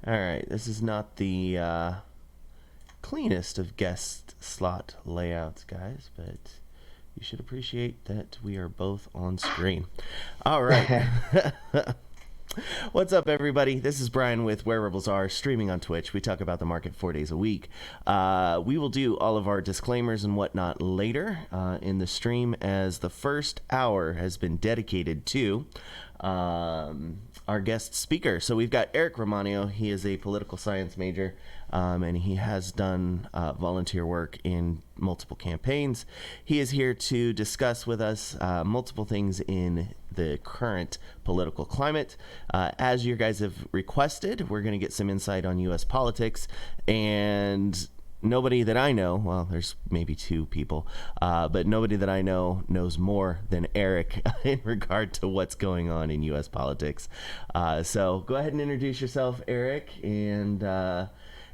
All right, this is not the cleanest of guest slot layouts, guys, but you should appreciate that we are both on screen. All right. What's up, everybody? This is Brian with Where Rebels Are, streaming on Twitch. We talk about the market 4 days a week. We will do all of our disclaimers and whatnot later in the stream, as the first hour has been dedicated to our guest speaker. So we've got Eric Romanio. He is a political science major, and he has done volunteer work in multiple campaigns. He is here to discuss with us multiple things in the current political climate. As you guys have requested, we're going to get some insight on U.S. politics, and nobody that I know, well, there's maybe two people, but nobody that I know knows more than Eric in regard to what's going on in U.S. politics. So go ahead and introduce yourself, Eric, and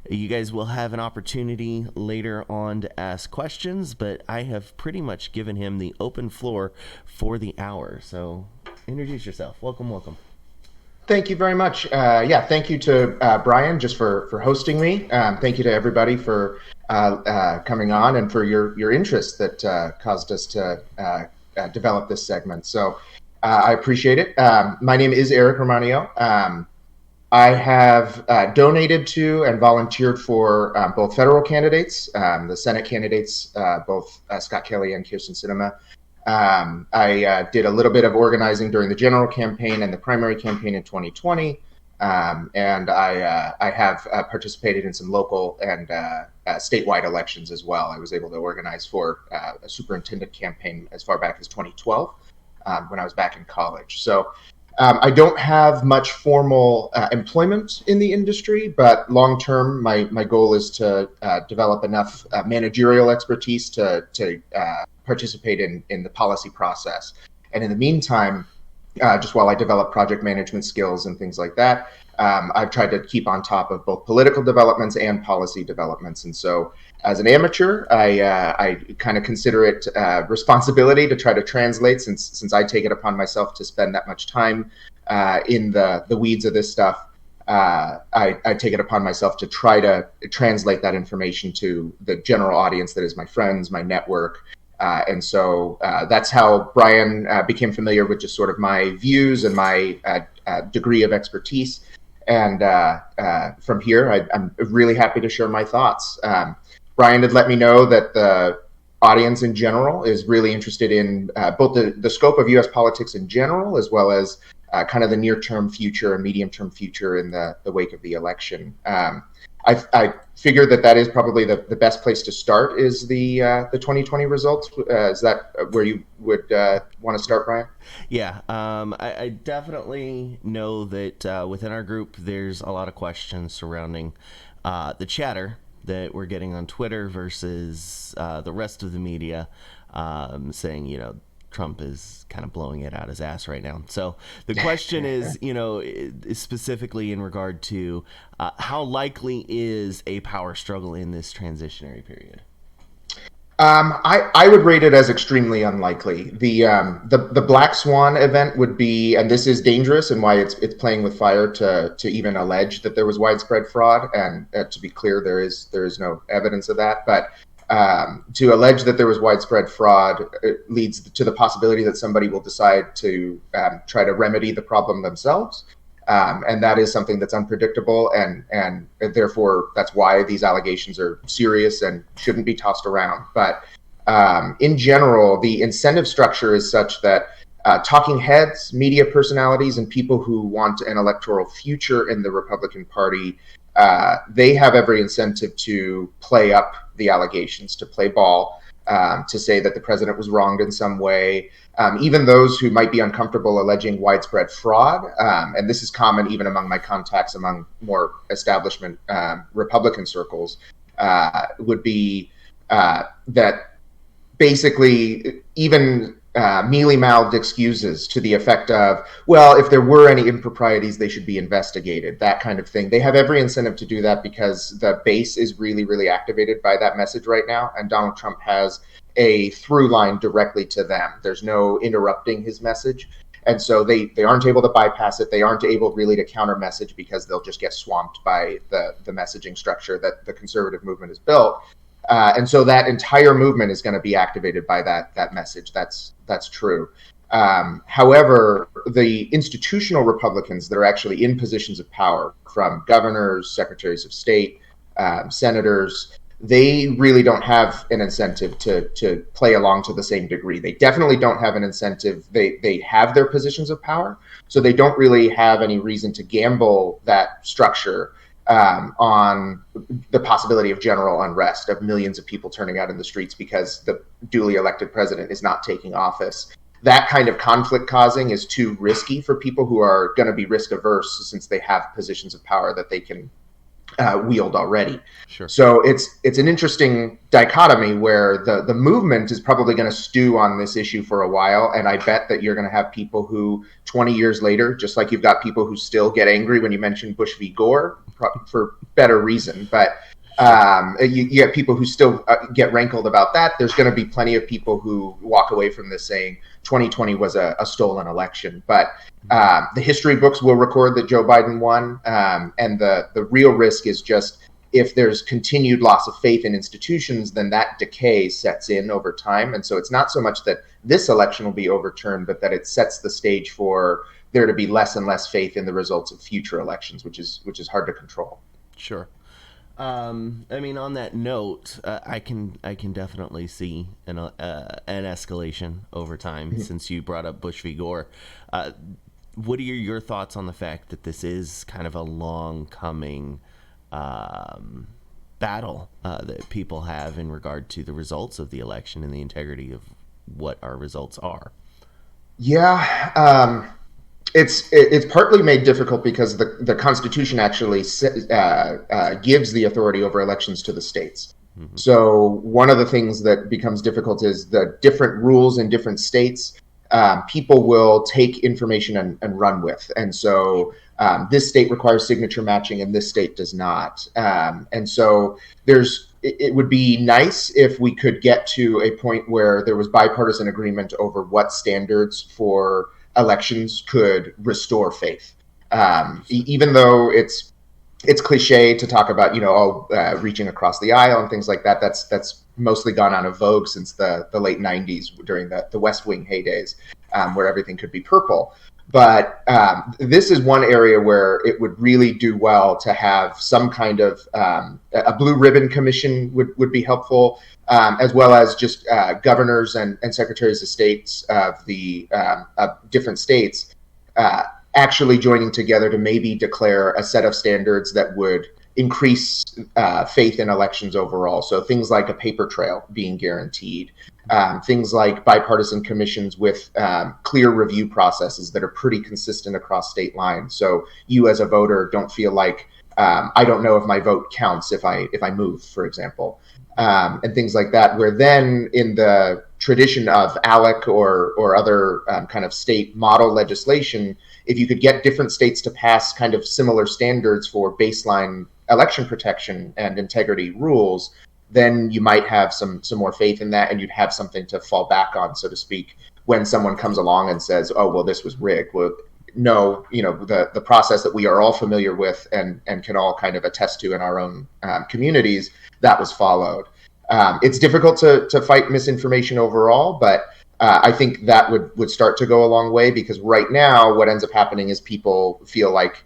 you guys will have an opportunity later on to ask questions, but I have pretty much given him the open floor for the hour. So introduce yourself. Welcome, welcome. Thank you very much. Thank you to Brian just for hosting me. Thank you to everybody for coming on and for your interest that caused us to develop this segment. So I appreciate it. My name is Eric Romanio. I have donated to and volunteered for both federal candidates, the Senate candidates, both Scott Kelly and Kirsten Sinema. I did a little bit of organizing during the general campaign and the primary campaign in 2020, and I have participated in some local and statewide elections as well. I was able to organize for a superintendent campaign as far back as 2012 when I was back in college. So I don't have much formal employment in the industry, but long term, my goal is to develop enough managerial expertise to participate in the policy process. And in the meantime, just while I develop project management skills and things like that, I've tried to keep on top of both political developments and policy developments. And so as an amateur, I kind of consider it responsibility to try to translate, since I take it upon myself to spend that much time in the weeds of this stuff. I take it upon myself to try to translate that information to the general audience that is my friends, my network. And so that's how Brian became familiar with just sort of my views and my degree of expertise. And from here, I'm really happy to share my thoughts. Brian had let me know that the audience in general is really interested in both the scope of U.S. politics in general, as well as kind of the near-term future and medium-term future in the wake of the election. I figure that is probably the best place to start is the 2020 results. Is that where you would want to start, Brian? Yeah, I definitely know that within our group, there's a lot of questions surrounding the chatter that we're getting on Twitter versus the rest of the media, saying, Trump is kind of blowing it out his ass right now. So the question is, is specifically in regard to how likely is a power struggle in this transitionary period? I would rate it as extremely unlikely. The Black Swan event would be, and this is dangerous, and why it's playing with fire to even allege that there was widespread fraud. And to be clear, there is no evidence of that. But to allege that there was widespread fraud, it leads to the possibility that somebody will decide to try to remedy the problem themselves. And that is something that's unpredictable, and therefore that's why these allegations are serious and shouldn't be tossed around. But in general, the incentive structure is such that talking heads, media personalities, and people who want an electoral future in the Republican Party, they have every incentive to play up the allegations, to play ball, to say that the president was wronged in some way. Even those who might be uncomfortable alleging widespread fraud, and this is common even among my contacts among more establishment Republican circles, would be that basically even mealy-mouthed excuses to the effect of, well, if there were any improprieties, they should be investigated, that kind of thing. They have every incentive to do that because the base is really, really activated by that message right now, and Donald Trump has a through line directly to them. There's no interrupting his message. And so they aren't able to bypass it. They aren't able really to counter message because they'll just get swamped by the messaging structure that the conservative movement has built. And so that entire movement is going to be activated by that message. That's true. However, the institutional Republicans that are actually in positions of power, from governors, secretaries of state, senators, they really don't have an incentive to play along to the same degree. They definitely don't have an incentive. They have their positions of power, so they don't really have any reason to gamble that structure on the possibility of general unrest, of millions of people turning out in the streets because the duly elected president is not taking office. That kind of conflict causing is too risky for people who are going to be risk averse, since they have positions of power that they can wield already. Sure. So it's an interesting dichotomy where the movement is probably going to stew on this issue for a while, and I bet that you're going to have people who 20 years later, just like you've got people who still get angry when you mention Bush v. Gore for better reason, but you get people who still get rankled about that. There's going to be plenty of people who walk away from this saying 2020 was a stolen election. But the history books will record that Joe Biden won. And the real risk is just, if there's continued loss of faith in institutions, then that decay sets in over time. And so it's not so much that this election will be overturned, but that it sets the stage for there to be less and less faith in the results of future elections, which is hard to control. Sure. I mean, on that note, I can definitely see an escalation over time. Mm-hmm. Since you brought up Bush v. Gore, what are your thoughts on the fact that this is kind of a long coming battle that people have in regard to the results of the election and the integrity of what our results are? Yeah. It's partly made difficult because the Constitution actually gives the authority over elections to the states. Mm-hmm. So one of the things that becomes difficult is the different rules in different states. People will take information and run with. And so this state requires signature matching and this state does not. And so it would be nice if we could get to a point where there was bipartisan agreement over what standards for elections could restore faith. Even though it's cliche to talk about, reaching across the aisle and things like that. That's mostly gone out of vogue since the late 90s during the West Wing heydays, where everything could be purple. But this is one area where it would really do well to have some kind of a blue ribbon commission would be helpful, as well as just governors and secretaries of states of the different states actually joining together to maybe declare a set of standards that would increase faith in elections overall. So things like a paper trail being guaranteed, things like bipartisan commissions with clear review processes that are pretty consistent across state lines. So you as a voter don't feel like I don't know if my vote counts if I move, for example, and things like that, where then in the tradition of ALEC or other kind of state model legislation, if you could get different states to pass kind of similar standards for baseline election protection and integrity rules, then you might have some more faith in that, and you'd have something to fall back on, so to speak, when someone comes along and says, oh, well, this was rigged. Well, no, the process that we are all familiar with and can all kind of attest to in our own communities, that was followed. It's difficult to fight misinformation overall, but I think that would start to go a long way, because right now what ends up happening is people feel like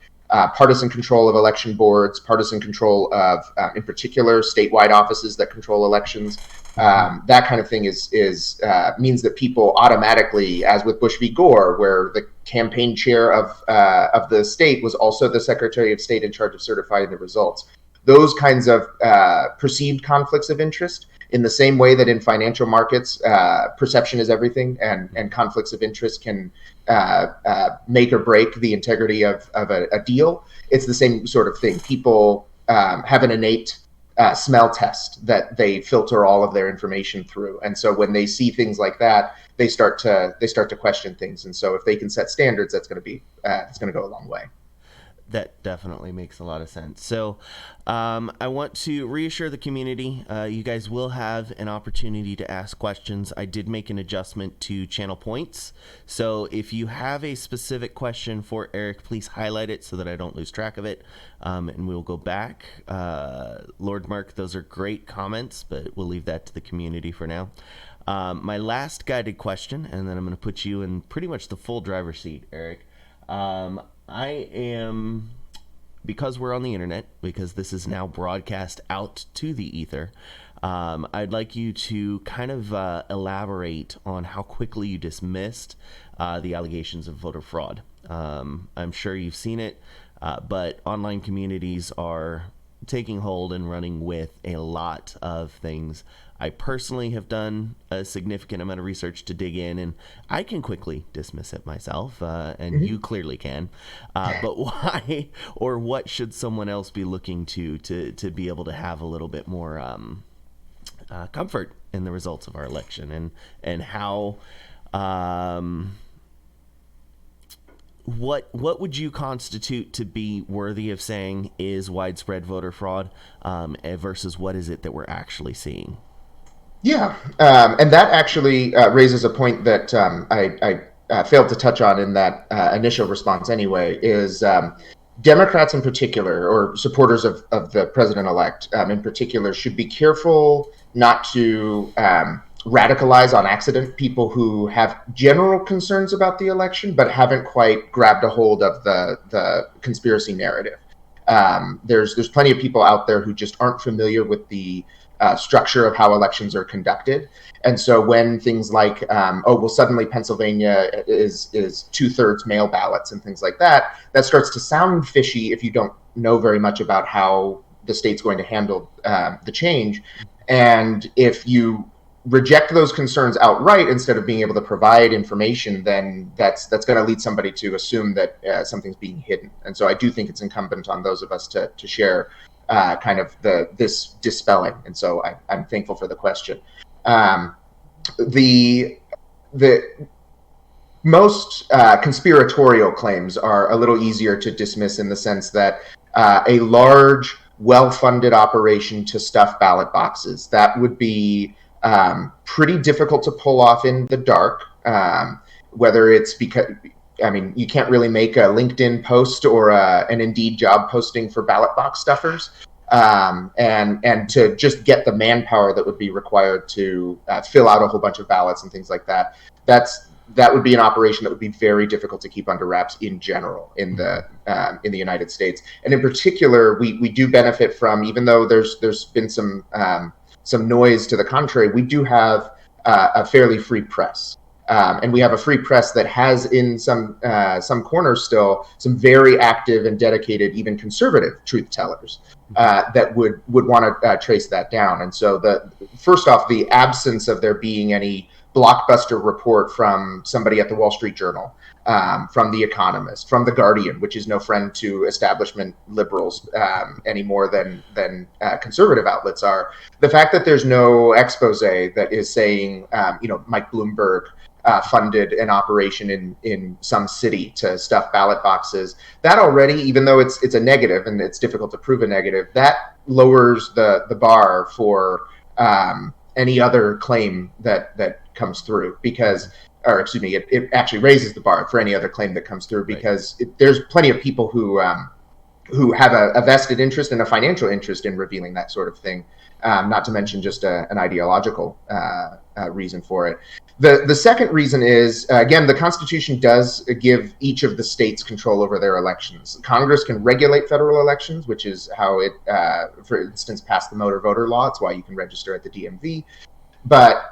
partisan control of election boards, partisan control of, in particular, statewide offices that control elections. That kind of thing means that people automatically, as with Bush v. Gore, where the campaign chair of the state was also the Secretary of State in charge of certifying the results. Those kinds of perceived conflicts of interest, in the same way that in financial markets, perception is everything, and conflicts of interest can make or break the integrity of a deal. It's the same sort of thing. People have an innate smell test that they filter all of their information through, and so when they see things like that, they start to question things. And so if they can set standards, that's going to go a long way. That definitely makes a lot of sense. So, I want to reassure the community. You guys will have an opportunity to ask questions. I did make an adjustment to channel points. So, if you have a specific question for Eric, please highlight it so that I don't lose track of it. And we'll go back. Lord Mark, those are great comments, but we'll leave that to the community for now. My last guided question, and then I'm going to put you in pretty much the full driver's seat, Eric. I am, because we're on the internet, because this is now broadcast out to the ether, I'd like you to kind of elaborate on how quickly you dismissed the allegations of voter fraud. I'm sure you've seen it, but online communities are taking hold and running with a lot of things. I personally have done a significant amount of research to dig in, and I can quickly dismiss it myself, and you clearly can. But why or what should someone else be looking to be able to have a little bit more comfort in the results of our election, and how what would you constitute to be worthy of saying is widespread voter fraud, versus what is it that we're actually seeing? Yeah, and that actually raises a point that I failed to touch on in that initial response anyway, is Democrats in particular, or supporters of the president-elect in particular, should be careful not to radicalize on accident people who have general concerns about the election but haven't quite grabbed a hold of the conspiracy narrative. There's plenty of people out there who just aren't familiar with the structure of how elections are conducted. And so when things like, suddenly Pennsylvania is 2/3 mail ballots and things like that, that starts to sound fishy if you don't know very much about how the state's going to handle the change. And if you reject those concerns outright instead of being able to provide information, then that's going to lead somebody to assume that something's being hidden. And so I do think it's incumbent on those of us to share kind of this dispelling. And so I'm thankful for the question. The most conspiratorial claims are a little easier to dismiss in the sense that a large, well-funded operation to stuff ballot boxes, that would be pretty difficult to pull off in the dark, whether it's because, I mean, you can't really make a LinkedIn post or an Indeed job posting for ballot box stuffers. And to just get the manpower that would be required to fill out a whole bunch of ballots and things like that, that would be an operation that would be very difficult to keep under wraps in general in the United States. And in particular, we do benefit from, even though there's been some noise to the contrary, we do have a fairly free press. And we have a free press that has, in some corners still, some very active and dedicated, even conservative truth tellers that would want to trace that down. And so first off, the absence of there being any blockbuster report from somebody at the Wall Street Journal, from The Economist, from The Guardian, which is no friend to establishment liberals any more than conservative outlets are. The fact that there's no expose that is saying, Mike Bloomberg funded an operation in some city to stuff ballot boxes, that already, even though it's a negative and it's difficult to prove a negative, that lowers the bar for any other claim that comes through, it actually raises the bar for any other claim that comes through, because there's plenty of people who have a vested interest and a financial interest in revealing that sort of thing, not to mention just an ideological reason for it. The second reason is, again, the Constitution does give each of the states control over their elections. Congress can regulate federal elections, which is how it, for instance, passed the motor voter law. It's why you can register at the DMV. But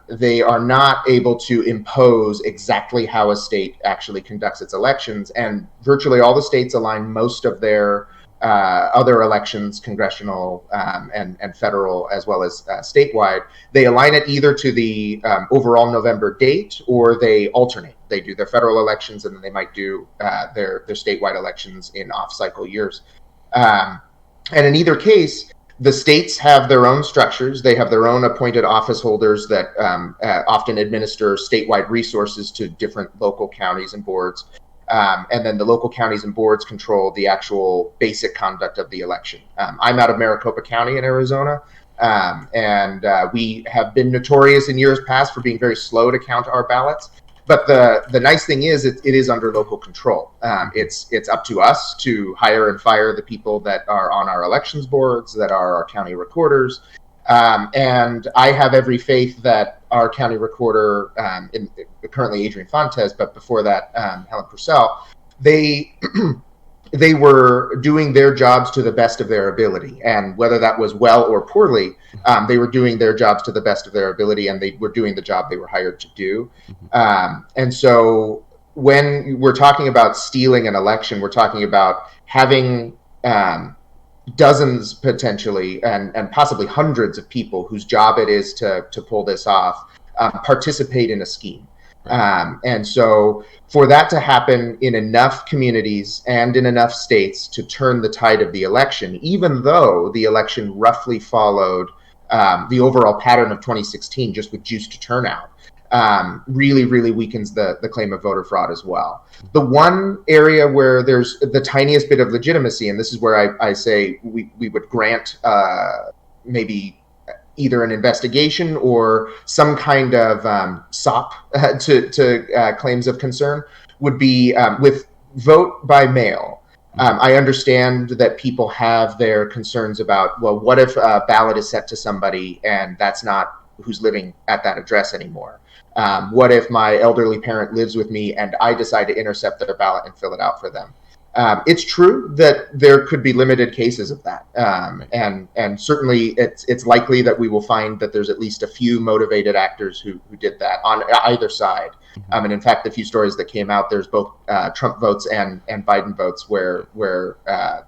they are not able to impose exactly how a state actually conducts its elections. And virtually all the states align most of their other elections, congressional and federal, as well as statewide. They align it either to the overall November date, or they alternate. They do their federal elections, and then they might do their statewide elections in off-cycle years. And in either case, the states have their own structures. They have their own appointed office holders that often administer statewide resources to different local counties and boards. and then the local counties and boards control the actual basic conduct of the election. I'm out of Maricopa County in Arizona, and we have been notorious in years past for being very slow to count our ballots. But the nice thing is it is under local control. It's up to us to hire and fire the people that are on our elections boards, that are our county recorders. And I have every faith that our county recorder, currently Adrian Fontes, but before that, Helen Purcell, they they were doing their jobs to the best of their ability. And whether that was well or poorly, they were doing their jobs to the best of their ability, and they were doing the job they were hired to do. And so when we're talking about stealing an election, we're talking about having dozens potentially and possibly hundreds of people whose job it is to pull this off participate in a scheme. And so for that to happen in enough communities and in enough states to turn the tide of the election, even though the election roughly followed the overall pattern of 2016, just with juiced turnout, really, really weakens the claim of voter fraud as well. The one area where there's the tiniest bit of legitimacy, and this is where I say we would grant maybe either an investigation or some kind of SOP to claims of concern, would be with vote by mail. I understand that people have their concerns about, well, what if a ballot is sent to somebody and that's not who's living at that address anymore? What if my elderly parent lives with me and I decide to intercept their ballot and fill it out for them? It's true that there could be limited cases of that, and certainly it's likely that we will find that there's at least a few motivated actors who did that on either side. And in fact, the few stories that came out, there's both Trump votes and Biden votes where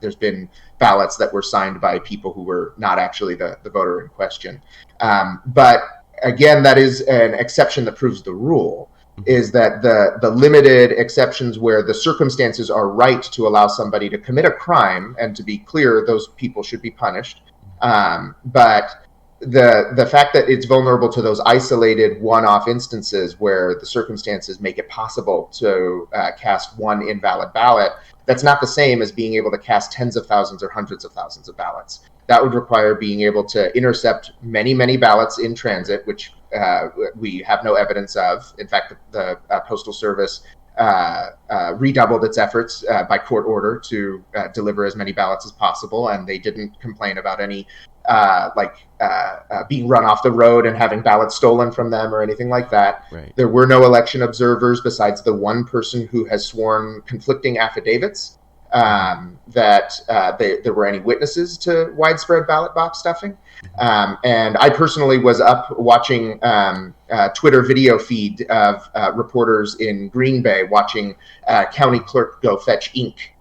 there's been ballots that were signed by people who were not actually the voter in question. But again, that is an exception that proves the rule. Is that the limited exceptions where the circumstances are right to allow somebody to commit a crime, and to be clear, those people should be punished. But the fact that it's vulnerable to those isolated one-off instances where the circumstances make it possible to cast one invalid ballot, that's not the same as being able to cast tens of thousands or hundreds of thousands of ballots. That would require being able to intercept many, many ballots in transit, which we have no evidence of. In fact, the Postal Service redoubled its efforts by court order to deliver as many ballots as possible, and they didn't complain about any being run off the road and having ballots stolen from them or anything like that. Right. There were no election observers besides the one person who has sworn conflicting affidavits that there were any witnesses to widespread ballot box stuffing. And I personally was up watching Twitter video feed of reporters in Green Bay watching county clerk go fetch ink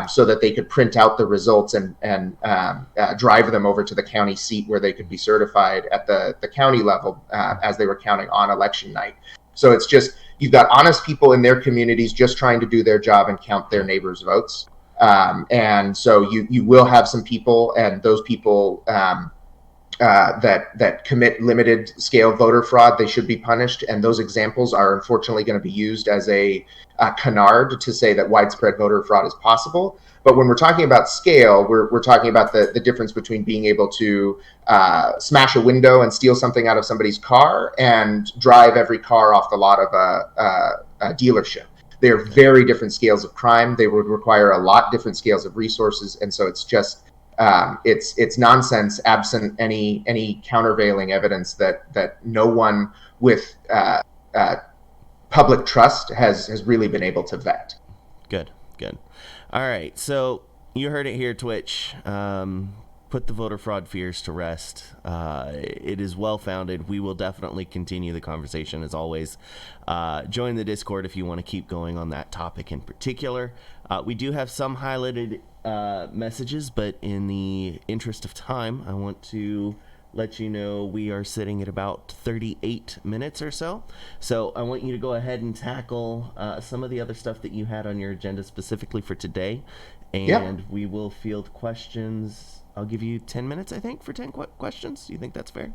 so that they could print out the results and drive them over to the county seat where they could be certified at the county level as they were counting on election night. So it's just, you've got honest people in their communities just trying to do their job and count their neighbors' votes. And so you will have some people, and those people that commit limited scale voter fraud, they should be punished. And those examples are unfortunately going to be used as a canard to say that widespread voter fraud is possible. But when we're talking about scale, we're talking about the difference between being able to smash a window and steal something out of somebody's car and drive every car off the lot of a dealership. They are very different scales of crime. They would require a lot different scales of resources, and so it's just it's nonsense, absent any countervailing evidence that no one with public trust has really been able to vet. Good. All right, so you heard it here, Twitch. Put the voter fraud fears to rest. It is well-founded. We will definitely continue the conversation, as always. Join the Discord if you want to keep going on that topic in particular. We do have some highlighted messages, but in the interest of time, I want to let you know we are sitting at about 38 minutes or so. So I want you to go ahead and tackle some of the other stuff that you had on your agenda specifically for today. And we will field questions. I'll give you 10 minutes, I think, for 10 questions. Do you think that's fair?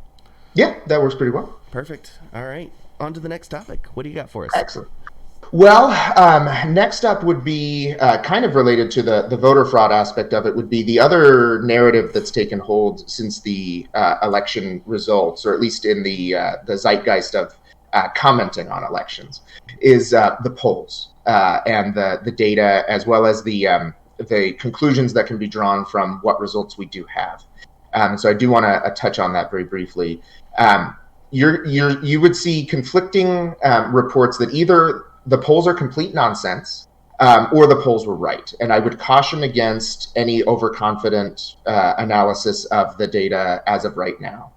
Yeah, that works pretty well. Perfect. All right. On to the next topic. What do you got for us? Excellent. Well, next up would be kind of related to the voter fraud aspect of it, would be the other narrative that's taken hold since the election results, or at least in the zeitgeist of commenting on elections, is the polls and the data, as well as the conclusions that can be drawn from what results we do have. So I do want to touch on that very briefly. You would see conflicting reports that either the polls are complete nonsense, or the polls were right. And I would caution against any overconfident analysis of the data as of right now.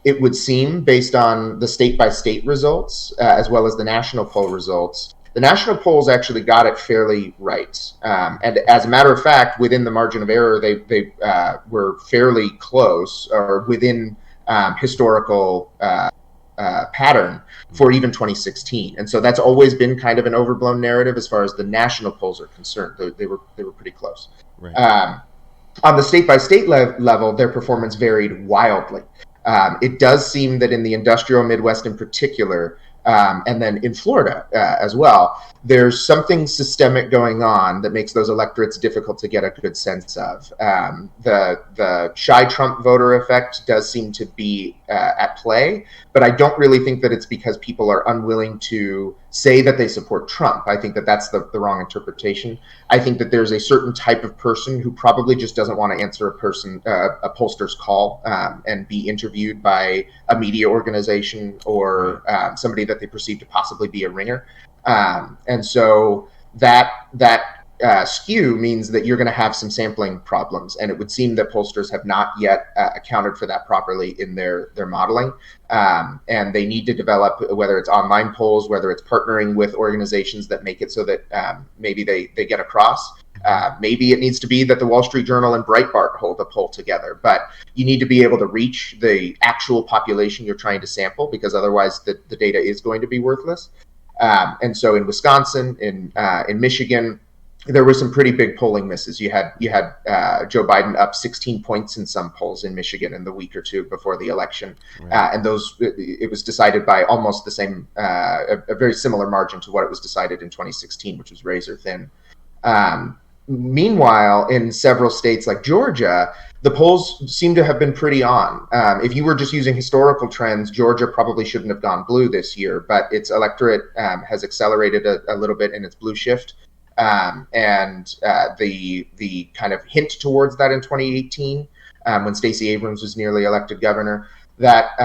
It would seem, based on the state-by-state results, as well as the national poll results, the national polls actually got it fairly right. And as a matter of fact, within the margin of error, they were fairly close, or within historical pattern for even 2016, and so that's always been kind of an overblown narrative as far as the national polls are concerned. They were pretty close. Right. On the state-by-state level, their performance varied wildly. It does seem that in the industrial Midwest in particular, and then in Florida as well, there's something systemic going on that makes those electorates difficult to get a good sense of. The shy Trump voter effect does seem to be at play, but I don't really think that it's because people are unwilling to say that they support Trump. I think that that's the wrong interpretation. I think that there's a certain type of person who probably just doesn't want to answer a pollster's call and be interviewed by a media organization or somebody that they perceive to possibly be a ringer. And so that skew means that you're going to have some sampling problems, and it would seem that pollsters have not yet accounted for that properly in their modeling, and they need to develop, whether it's online polls, whether it's partnering with organizations that make it so that maybe they get across. Maybe it needs to be that the Wall Street Journal and Breitbart hold a poll together, but you need to be able to reach the actual population you're trying to sample, because otherwise the data is going to be worthless. And so in Wisconsin, in Michigan, there were some pretty big polling misses. You had Joe Biden up 16 points in some polls in Michigan in the week or two before the election, right. And it was decided by almost the same, a very similar margin to what it was decided in 2016, which was razor thin. Meanwhile, in several states like Georgia, the polls seem to have been pretty on. If you were just using historical trends, Georgia probably shouldn't have gone blue this year, but its electorate has accelerated a little bit in its blue shift. And the kind of hint towards that in 2018, when Stacey Abrams was nearly elected governor, that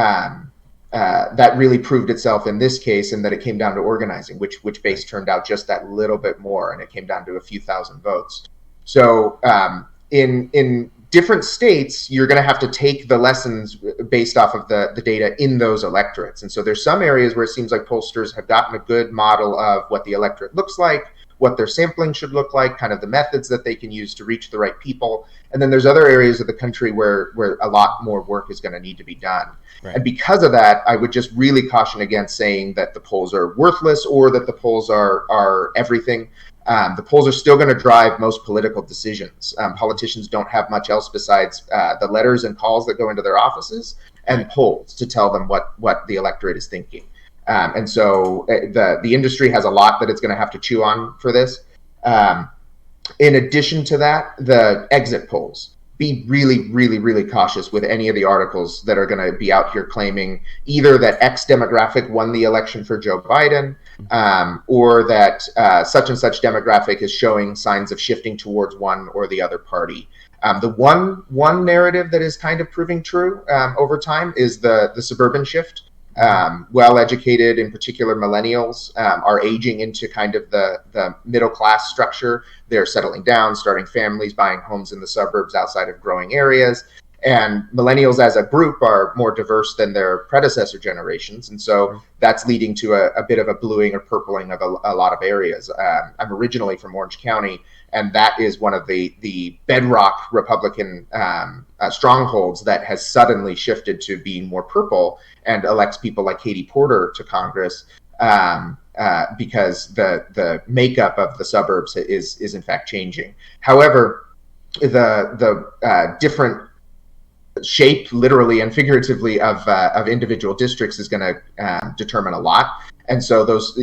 really proved itself in this case, and that it came down to organizing, which base turned out just that little bit more, and it came down to a few thousand votes. So in different states, you're going to have to take the lessons based off of the data in those electorates. And so there's some areas where it seems like pollsters have gotten a good model of what the electorate looks like, what their sampling should look like, kind of the methods that they can use to reach the right people. And then there's other areas of the country where a lot more work is going to need to be done. Right. And because of that, I would just really caution against saying that the polls are worthless or that the polls are everything. The polls are still going to drive most political decisions. Politicians don't have much else besides the letters and calls that go into their offices and polls to tell them what the electorate is thinking. And so the industry has a lot that it's going to have to chew on for this. In addition to that, the exit polls. Be really, really, really cautious with any of the articles that are going to be out here claiming either that X demographic won the election for Joe Biden, or that such and such demographic is showing signs of shifting towards one or the other party. The one narrative that is kind of proving true over time is the suburban shift. Well-educated, in particular millennials, are aging into kind of the middle-class structure. They're settling down, starting families, buying homes in the suburbs outside of growing areas. And millennials as a group are more diverse than their predecessor generations. And so that's leading to a bit of a bluing or purpling of a lot of areas. I'm originally from Orange County, and that is one of the bedrock Republican strongholds that has suddenly shifted to being more purple and elects people like Katie Porter to Congress because the makeup of the suburbs is in fact changing. However, the different shape, literally and figuratively, of individual districts is going to determine a lot. And so those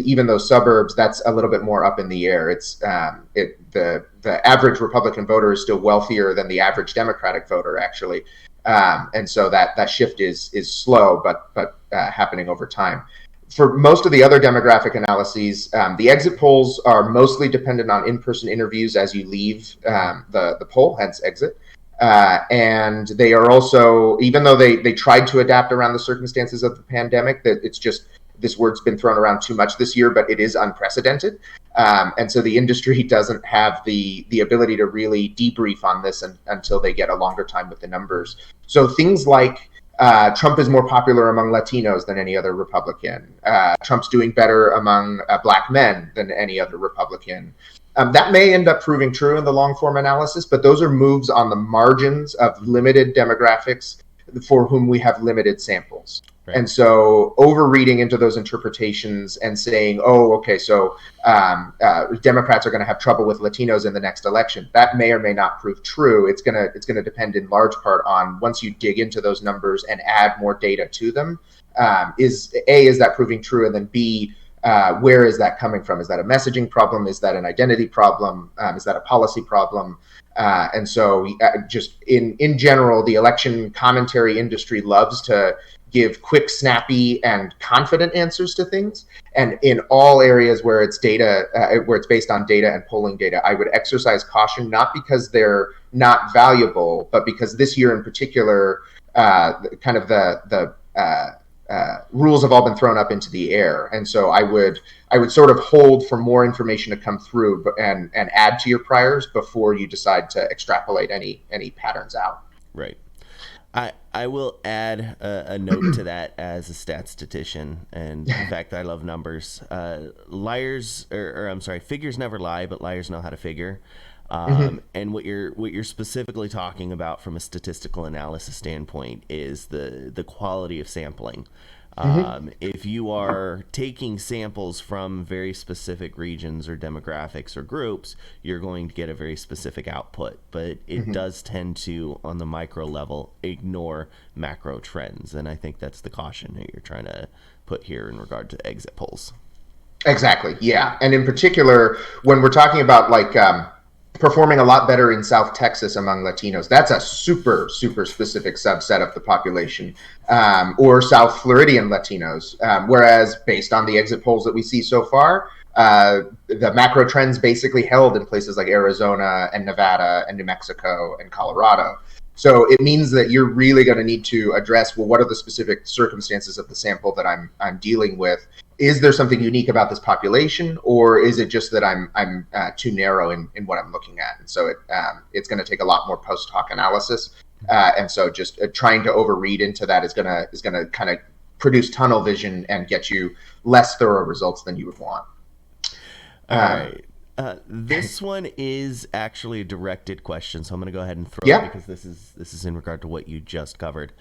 suburbs, that's a little bit more up in the air. It's the average Republican voter is still wealthier than the average Democratic voter, actually. And so that shift is slow, but happening over time. For most of the other demographic analyses, the exit polls are mostly dependent on in-person interviews as you leave the poll, hence exit. And they are also, even though they tried to adapt around the circumstances of the pandemic, that it's just, this word's been thrown around too much this year, but it is unprecedented. And so the industry doesn't have the ability to really debrief on this until they get a longer time with the numbers. So things like Trump is more popular among Latinos than any other Republican. Trump's doing better among Black men than any other Republican. That may end up proving true in the long form analysis, but those are moves on the margins of limited demographics for whom we have limited samples. Right. And so overreading into those interpretations and saying, oh, okay, so Democrats are going to have trouble with Latinos in the next election, that may or may not prove true. It's going to depend in large part on, once you dig into those numbers and add more data to them, is that proving true? And then B, where is that coming from? Is that a messaging problem? Is that an identity problem? Is that a policy problem? And so just in general, the election commentary industry loves to give quick, snappy, and confident answers to things. And in all areas where it's data, where it's based on data and polling data, I would exercise caution, not because they're not valuable, but because this year in particular, kind of the rules have all been thrown up into the air. And so I would sort of hold for more information to come through and add to your priors before you decide to extrapolate any patterns out. Right. I will add a note to that as a statistician, and in fact, I love numbers. Figures never lie, but liars know how to figure. And what you're specifically talking about from a statistical analysis standpoint is the quality of sampling. If you are taking samples from very specific regions or demographics or groups, you're going to get a very specific output. But it does tend to, on the micro level, ignore macro trends. And I think that's the caution that you're trying to put here in regard to exit polls. Exactly, yeah. And in particular, when we're talking about performing a lot better in South Texas among Latinos, that's a super, super specific subset of the population, or South Floridian Latinos. Whereas based on the exit polls that we see so far, the macro trends basically held in places like Arizona and Nevada and New Mexico and Colorado. So it means that you're really going to need to address, well, what are the specific circumstances of the sample that I'm dealing with? Is there something unique about this population, or is it just that I'm too narrow in what I'm looking at? And so it's going to take a lot more post hoc analysis, and so just trying to overread into that is going to kind of produce tunnel vision and get you less thorough results than you would want. All right. This one is actually a directed question, so I'm going to go ahead and throw it because this is in regard to what you just covered.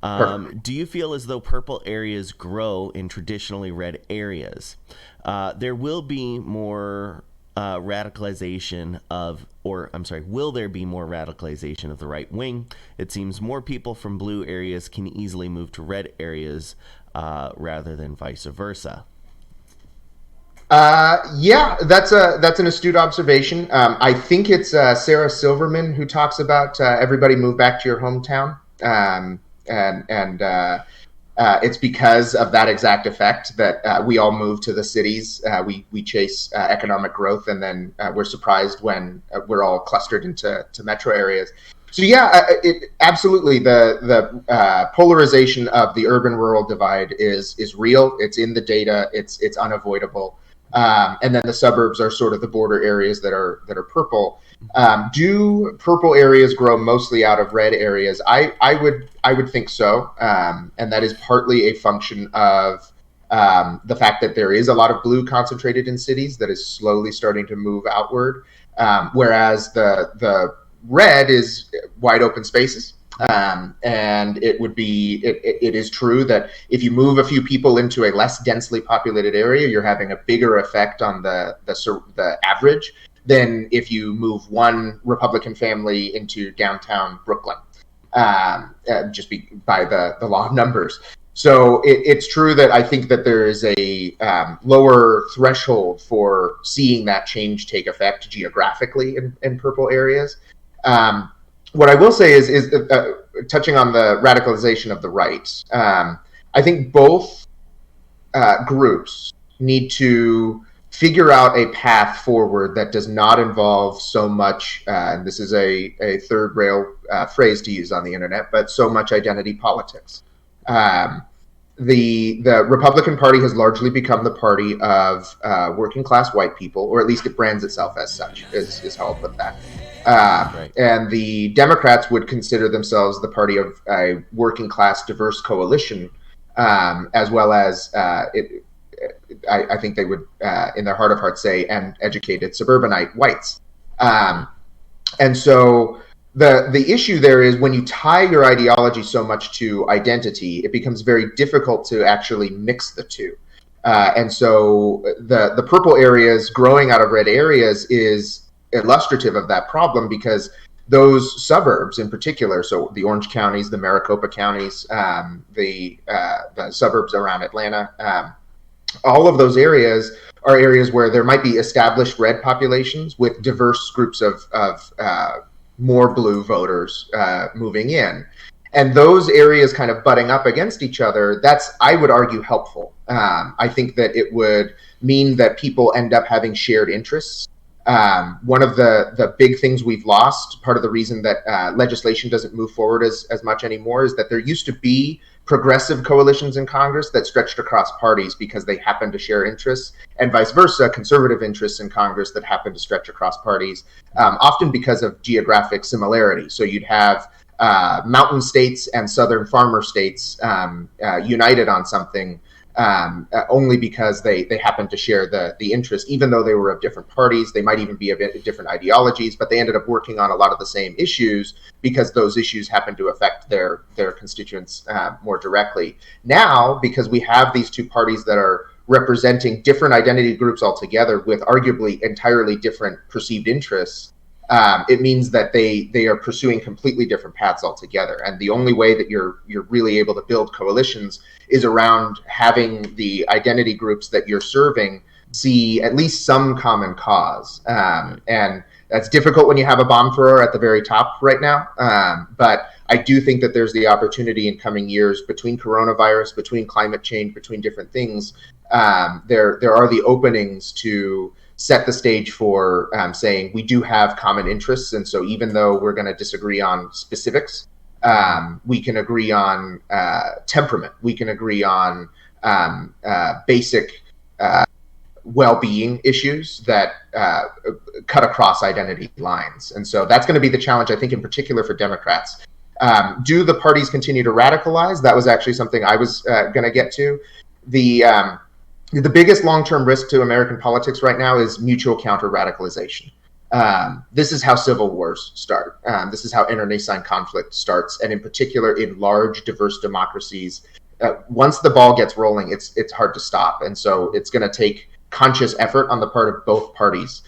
Do you feel as though purple areas grow in traditionally red areas? There will be more radicalization will there be more radicalization of the right wing? It seems more people from blue areas can easily move to red areas rather than vice versa. That's an astute observation. I think it's Sarah Silverman who talks about everybody move back to your hometown, and it's because of that exact effect that we all move to the cities. We chase economic growth, and then we're surprised when we're all clustered into metro areas. So absolutely, the polarization of the urban-rural divide is real. It's in the data. It's unavoidable. And then the suburbs are sort of the border areas that are purple. Do purple areas grow mostly out of red areas? I would think so, and that is partly a function of the fact that there is a lot of blue concentrated in cities that is slowly starting to move outward, whereas the red is wide open spaces. And it is true that if you move a few people into a less densely populated area, you're having a bigger effect on the average than if you move one Republican family into downtown Brooklyn. by the law of numbers. So it's true that I think that there is a lower threshold for seeing that change take effect geographically in purple areas. What I will say is touching on the radicalization of the right. I think both groups need to figure out a path forward that does not involve so much, and this is a third rail phrase to use on the internet, but so much identity politics. The Republican Party has largely become the party of working class white people, or at least it brands itself as such, is how I'll put that. Right. And the Democrats would consider themselves the party of a working class diverse coalition, as well as I think they would, in their heart of hearts, say, and educated suburbanite whites. And so the issue there is when you tie your ideology so much to identity, it becomes very difficult to actually mix the two. And so the purple areas growing out of red areas is illustrative of that problem, because those suburbs in particular, so the Orange counties, the Maricopa counties, the suburbs around Atlanta, all of those areas are areas where there might be established red populations with diverse groups of more blue voters moving in. And those areas kind of butting up against each other, that's, I would argue, helpful. I think that it would mean that people end up having shared interests. One of the big things we've lost, part of the reason that legislation doesn't move forward as much anymore, is that there used to be progressive coalitions in Congress that stretched across parties because they happen to share interests, and vice versa, conservative interests in Congress that happen to stretch across parties, often because of geographic similarity. So you'd have mountain states and southern farmer states united on something only because they happen to share the interest, even though they were of different parties. They might even be of different ideologies, but they ended up working on a lot of the same issues because those issues happen to affect their constituents more directly. Now, because we have these two parties that are representing different identity groups altogether with arguably entirely different perceived interests, it means that they are pursuing completely different paths altogether. And the only way that you're really able to build coalitions is around having the identity groups that you're serving see at least some common cause. And that's difficult when you have a bomb thrower at the very top right now. But I do think that there's the opportunity in coming years, between coronavirus, between climate change, between different things, there are the openings to set the stage for saying we do have common interests. And so even though we're going to disagree on specifics, we can agree on temperament. We can agree on basic well-being issues that cut across identity lines. And so that's going to be the challenge, I think, in particular for Democrats. Do the parties continue to radicalize? That was actually something I was going to get to. The biggest long-term risk to American politics right now is mutual counter-radicalization. This is how civil wars start. This is how internecine conflict starts, and in particular in large, diverse democracies. Once the ball gets rolling, it's hard to stop, and so it's going to take conscious effort on the part of both parties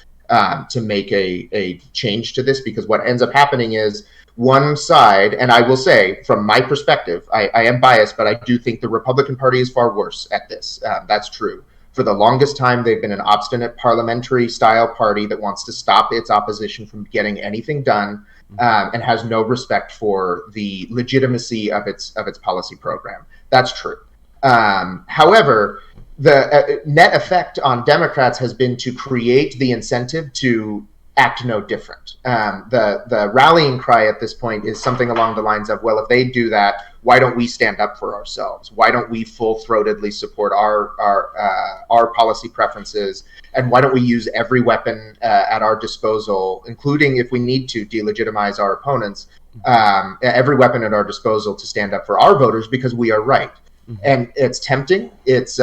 to make a change to this, because what ends up happening is one side, and I will say, from my perspective, I am biased, but I do think the Republican Party is far worse at this. That's true. For the longest time, they've been an obstinate parliamentary-style party that wants to stop its opposition from getting anything done, and has no respect for the legitimacy of its policy program. That's true. However, the net effect on Democrats has been to create the incentive to act no different. The rallying cry at this point is something along the lines of, well, if they do that, why don't we stand up for ourselves? Why don't we full-throatedly support our policy preferences? And why don't we use every weapon at our disposal, including, if we need to, delegitimize our opponents, every weapon at our disposal to stand up for our voters because we are right. Mm-hmm. And it's tempting. It's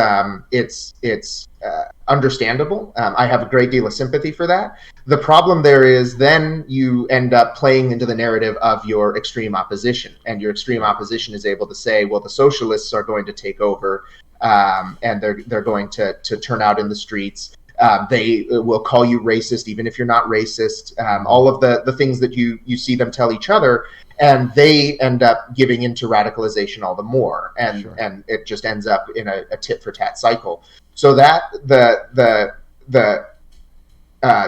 understandable. I have a great deal of sympathy for that. The problem there is then you end up playing into the narrative of your extreme opposition, and your extreme opposition is able to say, well, the socialists are going to take over, and they're going to turn out in the streets. They will call you racist, even if you're not racist. All of the things that you see them tell each other, and they end up giving into radicalization all the more, and Sure. and it just ends up in a tit for tat cycle. So that the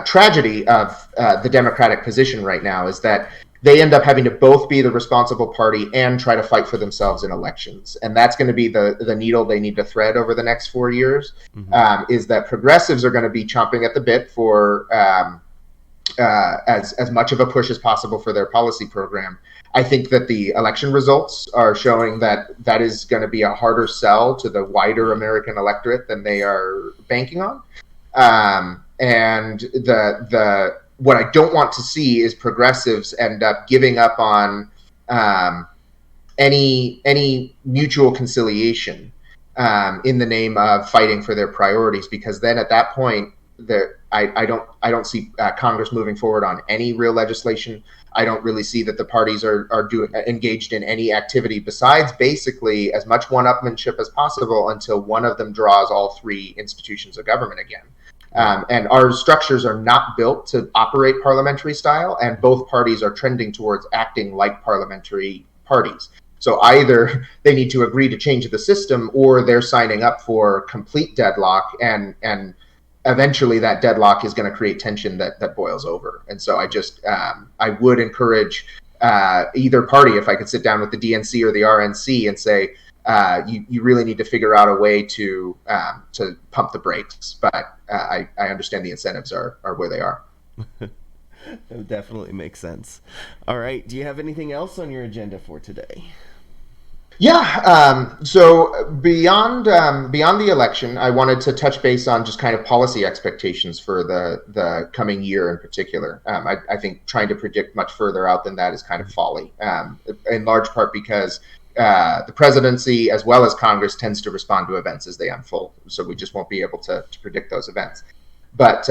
tragedy of the Democratic position right now is that they end up having to both be the responsible party and try to fight for themselves in elections. And that's going to be the needle they need to thread over the next 4 years, is that progressives are going to be chomping at the bit for as much of a push as possible for their policy program. I think that the election results are showing that that is going to be a harder sell to the wider American electorate than they are banking on. And the what I don't want to see is progressives end up giving up on any mutual conciliation in the name of fighting for their priorities, because then at that point, I don't see Congress moving forward on any real legislation. I don't really see that the parties are engaged in any activity besides basically as much one-upmanship as possible until one of them draws all three institutions of government again. And our structures are not built to operate parliamentary style, and both parties are trending towards acting like parliamentary parties. So either they need to agree to change the system, or they're signing up for complete deadlock, and eventually that deadlock is going to create tension that boils over. And so I would encourage either party, if I could sit down with the DNC or the RNC and say, you really need to figure out a way to pump the brakes. But I understand the incentives are where they are. That definitely makes sense. All right. Do you have anything else on your agenda for today? Yeah. So beyond the election, I wanted to touch base on just kind of policy expectations for the coming year in particular. I think trying to predict much further out than that is kind of folly, in large part because the presidency as well as Congress tends to respond to events as they unfold. So we just won't be able to predict those events. But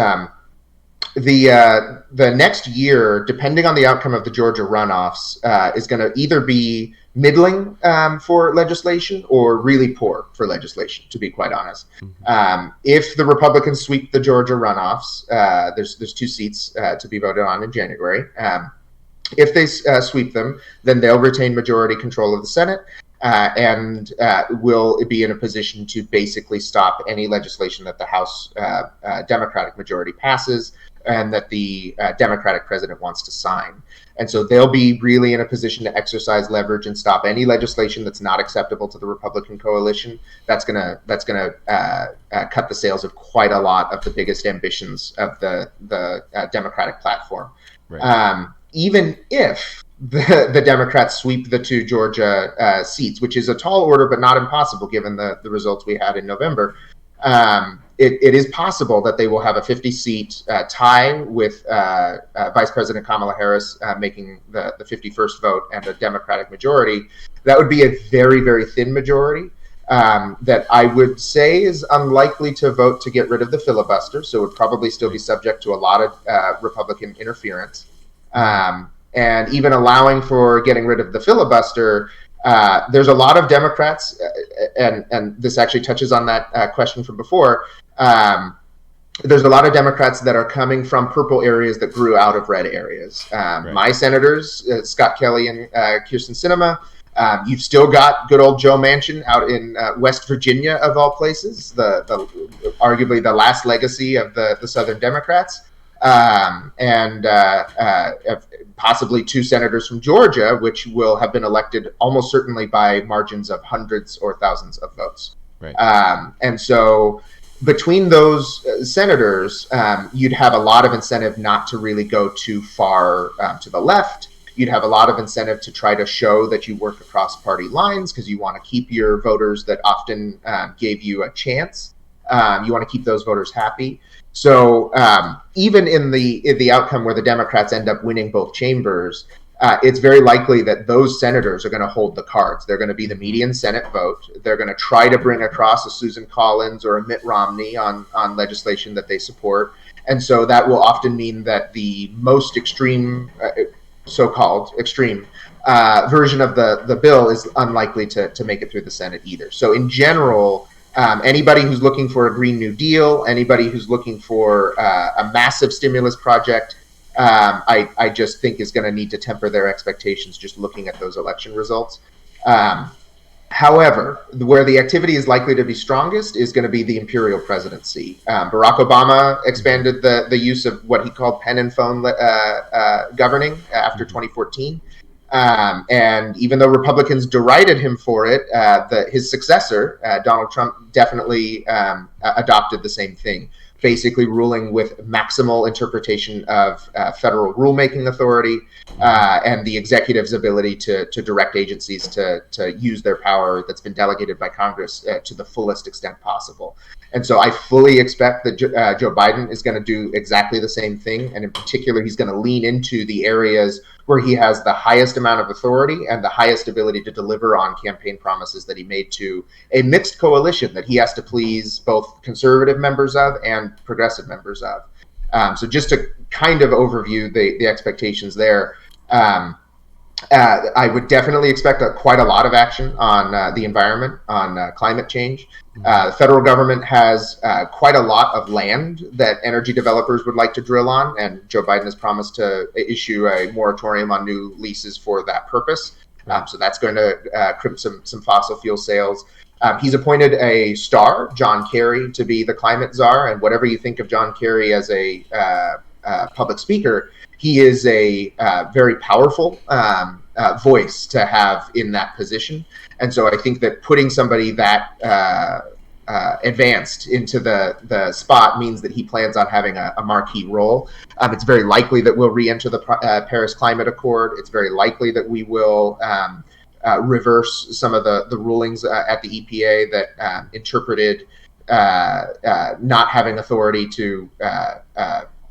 the next year, depending on the outcome of the Georgia runoffs, is going to either be middling for legislation or really poor for legislation, to be quite honest. If the Republicans sweep the Georgia runoffs, there's 2 seats to be voted on in January. If they sweep them, then they'll retain majority control of the Senate and will be in a position to basically stop any legislation that the House Democratic majority passes and that the Democratic president wants to sign. And so they'll be really in a position to exercise leverage and stop any legislation that's not acceptable to the Republican coalition. That's gonna cut the sails of quite a lot of the biggest ambitions of the Democratic platform. Right. Even if the Democrats sweep the 2 Georgia seats, which is a tall order but not impossible given the results we had in November, it is possible that they will have a 50-seat tie with Vice President Kamala Harris making the 51st vote and a Democratic majority. That would be a very, very thin majority that I would say is unlikely to vote to get rid of the filibuster, so it would probably still be subject to a lot of Republican interference. And even allowing for getting rid of the filibuster, there's a lot of Democrats, and this actually touches on that question from before. There's a lot of Democrats that are coming from purple areas that grew out of red areas. Right. My senators, Scott Kelly and Kyrsten Sinema. You've still got good old Joe Manchin out in West Virginia, of all places, the arguably the last legacy of the Southern Democrats. And possibly 2 senators from Georgia, which will have been elected almost certainly by margins of hundreds or thousands of votes. Right. And so between those senators, you'd have a lot of incentive not to really go too far to the left. You'd have a lot of incentive to try to show that you work across party lines because you want to keep your voters that often gave you a chance. You want to keep those voters happy. So even in the outcome where the Democrats end up winning both chambers, it's very likely that those senators are going to hold the cards. They're going to be the median Senate vote. They're going to try to bring across a Susan Collins or a Mitt Romney on legislation that they support. And so that will often mean that the most extreme, so-called extreme version of the bill is unlikely to make it through the Senate either. So in general, Anybody who's looking for a Green New Deal, anybody who's looking for a massive stimulus project, I just think is going to need to temper their expectations just looking at those election results. However, where the activity is likely to be strongest is going to be the imperial presidency. Barack Obama expanded the use of what he called pen and phone governing after 2014. And even though Republicans derided him for it, his successor, Donald Trump, definitely adopted the same thing, basically ruling with maximal interpretation of federal rulemaking authority and the executive's ability to direct agencies to use their power that's been delegated by Congress to the fullest extent possible. And so I fully expect that Joe Biden is going to do exactly the same thing. And in particular, he's going to lean into the areas where he has the highest amount of authority and the highest ability to deliver on campaign promises that he made to a mixed coalition that he has to please both conservative members of and progressive members of. So just to kind of overview the expectations there, I would definitely expect quite a lot of action on the environment, on climate change. The federal government has quite a lot of land that energy developers would like to drill on, and Joe Biden has promised to issue a moratorium on new leases for that purpose. So that's going to crimp some fossil fuel sales. He's appointed a star, John Kerry, to be the climate czar, and whatever you think of John Kerry as a public speaker, he is a very powerful voice to have in that position. And so I think that putting somebody that advanced into the spot means that he plans on having a marquee role. It's very likely that we'll re-enter the Paris Climate Accord. It's very likely that we will reverse some of the rulings at the EPA that interpreted not having authority to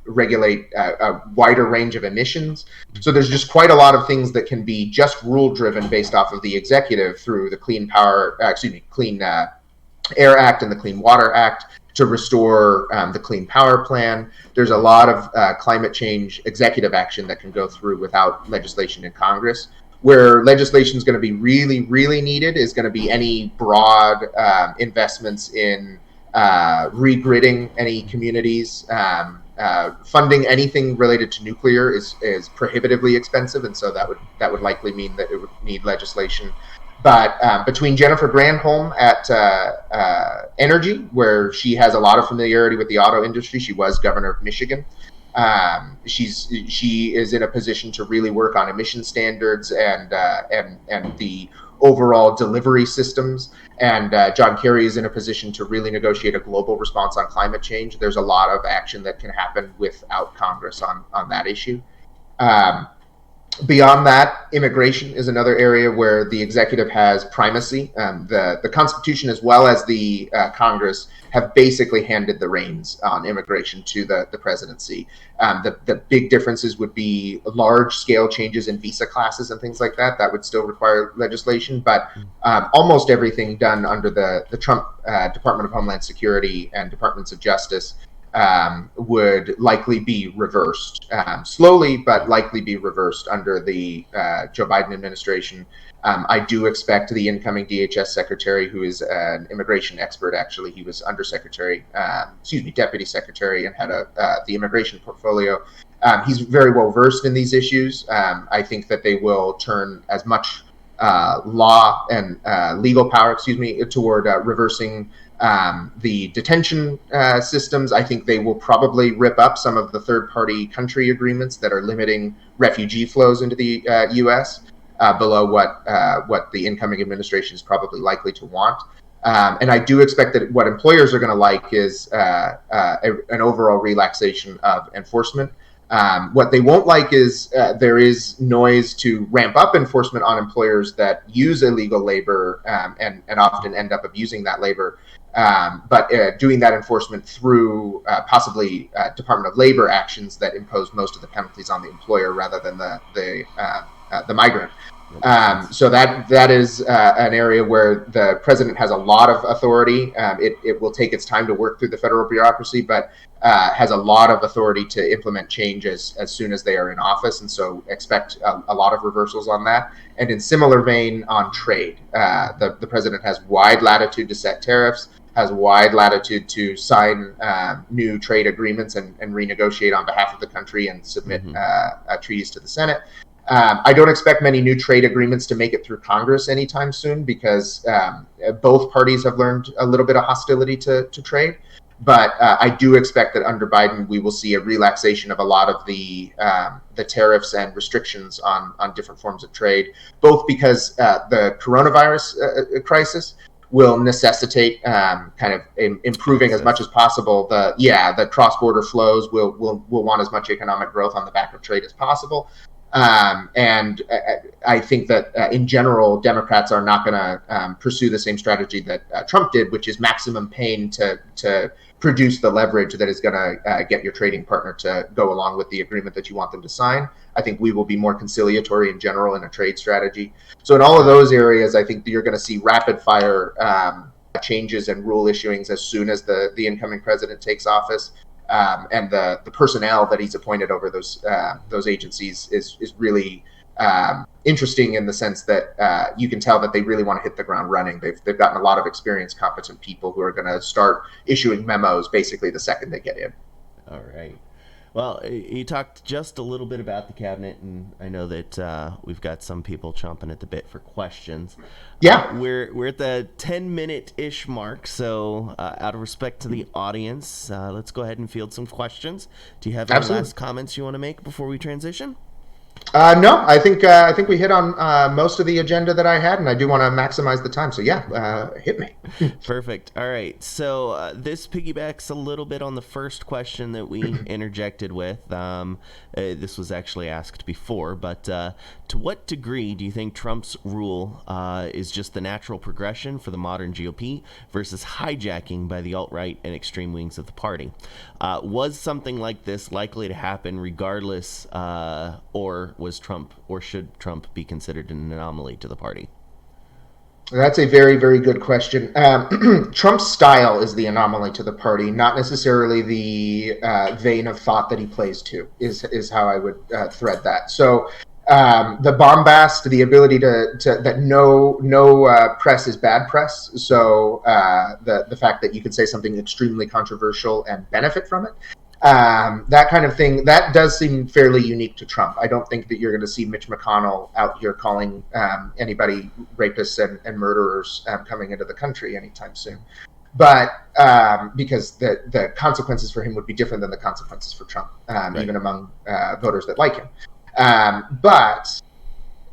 regulate a wider range of emissions. So there's just quite a lot of things that can be just rule driven based off of the executive through the Clean Air Act and the Clean Water Act to restore the Clean Power Plan. There's a lot of climate change executive action that can go through without legislation in Congress. Where legislation is going to be really, really needed is going to be any broad investments in regridding any communities. Funding anything related to nuclear is prohibitively expensive, and so that would likely mean that it would need legislation. But between Jennifer Granholm at Energy, where she has a lot of familiarity with the auto industry, she was governor of Michigan. She is in a position to really work on emission standards and the overall delivery systems. And John Kerry is in a position to really negotiate a global response on climate change. There's a lot of action that can happen without Congress on that issue. Beyond that, immigration is another area where the executive has primacy. The Constitution as well as the Congress have basically handed the reins on immigration to the presidency. The big differences would be large-scale changes in visa classes and things like that. That would still require legislation, but almost everything done under the Trump Department of Homeland Security and Departments of Justice would likely be reversed slowly, but likely be reversed under the Joe Biden administration. I do expect the incoming DHS secretary, who is an immigration expert, actually, he was deputy secretary and had the immigration portfolio. He's very well versed in these issues. I think that they will turn as much law and legal power, toward reversing the detention systems. I think they will probably rip up some of the third-party country agreements that are limiting refugee flows into the U.S. Below what the incoming administration is probably likely to want. And I do expect that what employers are going to like is an overall relaxation of enforcement. What they won't like is there is noise to ramp up enforcement on employers that use illegal labor and often end up abusing that labor. But doing that enforcement through possibly Department of Labor actions that impose most of the penalties on the employer rather than the migrant. So that is an area where the president has a lot of authority. It will take its time to work through the federal bureaucracy, but has a lot of authority to implement change as soon as they are in office. And so expect a lot of reversals on that. And in similar vein on trade, the president has wide latitude to set tariffs. has wide latitude to sign new trade agreements and renegotiate on behalf of the country and submit treaties to the Senate. I don't expect many new trade agreements to make it through Congress anytime soon because both parties have learned a little bit of hostility to trade. But I do expect that under Biden, we will see a relaxation of a lot of the tariffs and restrictions on different forms of trade, both because the coronavirus crisis will necessitate kind of improving as much as possible. The cross-border flows will want as much economic growth on the back of trade as possible. And I think that in general, Democrats are not going to pursue the same strategy that Trump did, which is maximum pain to produce the leverage that is going to get your trading partner to go along with the agreement that you want them to sign. I think we will be more conciliatory in general in a trade strategy. So in all of those areas, I think that you're going to see rapid fire changes and rule issuings as soon as the incoming president takes office. And the personnel that he's appointed over those agencies is really interesting in the sense that you can tell that they really want to hit the ground running. They've gotten a lot of experienced, competent people who are going to start issuing memos basically the second they get in. All right. Well, you talked just a little bit about the cabinet, and I know that we've got some people chomping at the bit for questions. Yeah. We're at the 10-minute-ish mark, so out of respect to the audience, let's go ahead and field some questions. Do you have any last comments you want to make before we transition? No, I think we hit on most of the agenda that I had, and I do want to maximize the time. So yeah, hit me. Perfect. All right. So this piggybacks a little bit on the first question that we interjected with. This was actually asked before, but to what degree do you think Trump's rule is just the natural progression for the modern GOP versus hijacking by the alt-right and extreme wings of the party? Was something like this likely to happen regardless, or should Trump be considered an anomaly to the party? That's a very, very good question. Trump's style is the anomaly to the party, not necessarily the vein of thought that he plays to, is how I would thread that. So the bombast, the ability that no press is bad press. So the fact that you could say something extremely controversial and benefit from it. That kind of thing, that does seem fairly unique to Trump. I don't think that you're going to see Mitch McConnell out here calling anybody rapists and murderers coming into the country anytime soon. But because the consequences for him would be different than the consequences for Trump, right, even among voters that like him.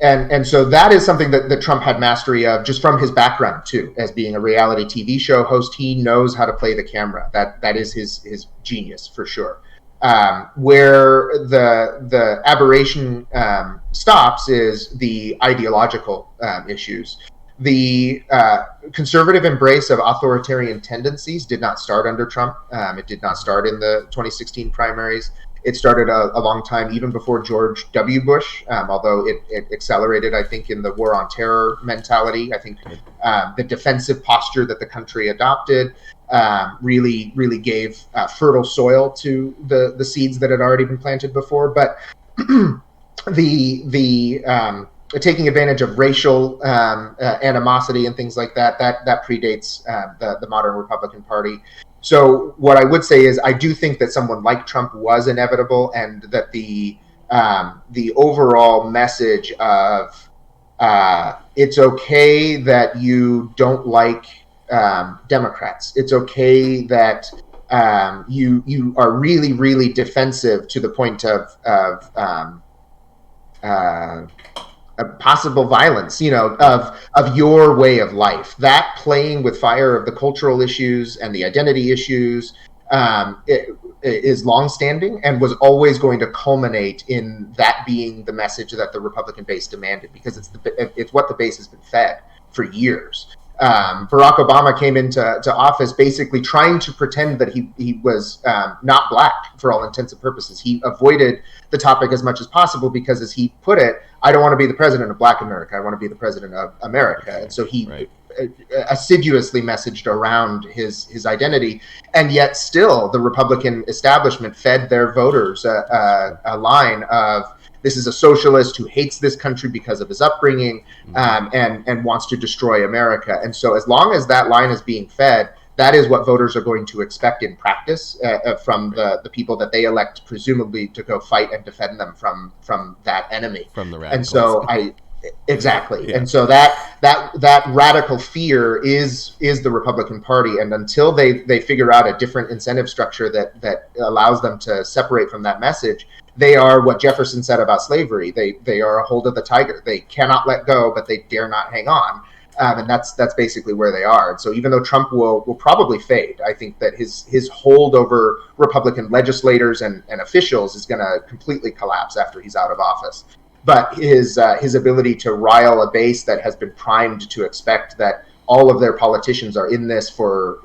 And so that is something that Trump had mastery of just from his background too, as being a reality TV show host. He knows how to play the camera. That is his genius for sure. Where the aberration stops is the ideological issues. The conservative embrace of authoritarian tendencies did not start under Trump. It did not start in the 2016 primaries. It started a long time, even before George W. Bush, although it accelerated, I think, in the war on terror mentality. I think the defensive posture that the country adopted really gave fertile soil to the seeds that had already been planted before. But the taking advantage of racial animosity and things like that predates the modern Republican Party. So what I would say is I do think that someone like Trump was inevitable, and that the overall message of it's okay that you don't like Democrats. It's okay that you are really, really defensive to the point of possible violence, of your way of life. That playing with fire of the cultural issues and the identity issues it is longstanding and was always going to culminate in that being the message that the Republican base demanded, because it's what the base has been fed for years. Barack Obama came into office basically trying to pretend that he was not black for all intents and purposes. He avoided the topic as much as possible because, as he put it, I don't want to be the president of Black America. I want to be the president of America. And so he assiduously messaged around his identity. And yet still the Republican establishment fed their voters a line of, this is a socialist who hates this country because of his upbringing and wants to destroy America. And so as long as that line is being fed, that is what voters are going to expect in practice from the people that they elect, presumably to go fight and defend them from that enemy. From the radicals. And so exactly. And so that radical fear is the Republican Party. And until they figure out a different incentive structure that allows them to separate from that message, they are what Jefferson said about slavery. They are a hold of the tiger. They cannot let go, but they dare not hang on. And that's basically where they are. And so even though Trump will probably fade, I think that his hold over Republican legislators and officials is going to completely collapse after he's out of office. But his ability to rile a base that has been primed to expect that all of their politicians are in this for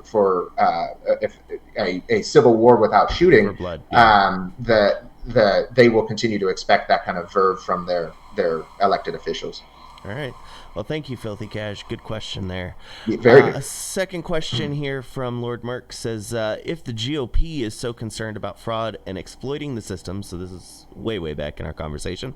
a civil war without shooting, for blood, they will continue to expect that kind of verve from their elected officials. All right. Well, thank you, Filthy Cash. Good question there. Yeah, very good. A second question here from Lord Merck says, if the GOP is so concerned about fraud and exploiting the systems, so this is way back in our conversation,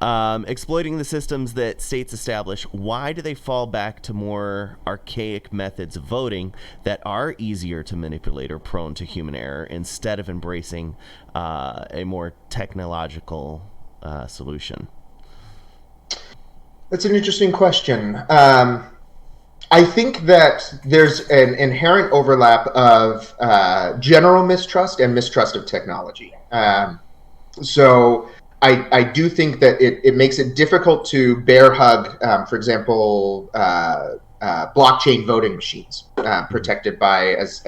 exploiting the systems that states establish, why do they fall back to more archaic methods of voting that are easier to manipulate or prone to human error instead of embracing a more technological solution? That's an interesting question. I think that there's an inherent overlap of general mistrust and mistrust of technology. So I do think that it makes it difficult to bear hug, for example, blockchain voting machines protected by as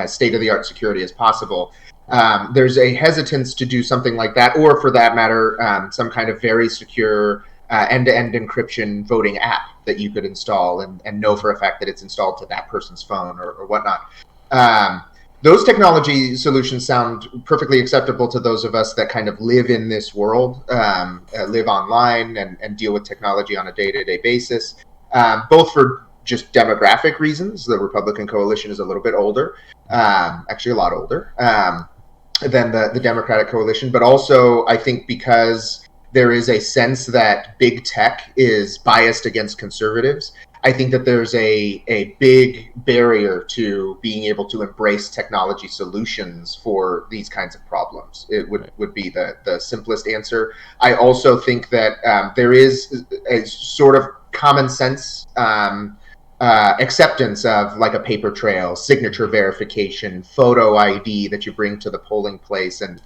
state-of-the-art security as possible. There's a hesitance to do something like that, or for that matter, some kind of very secure end-to-end encryption voting app that you could install and know for a fact that it's installed to that person's phone or whatnot. Those technology solutions sound perfectly acceptable to those of us that kind of live in this world, live online and deal with technology on a day-to-day basis, both for just demographic reasons. The Republican coalition is a little bit older, actually a lot older than the Democratic coalition, but also I think because there is a sense that big tech is biased against conservatives. I think that there's a big barrier to being able to embrace technology solutions for these kinds of problems. It would be the simplest answer. I also think that there is a sort of common sense acceptance of like a paper trail, signature verification, photo ID that you bring to the polling place and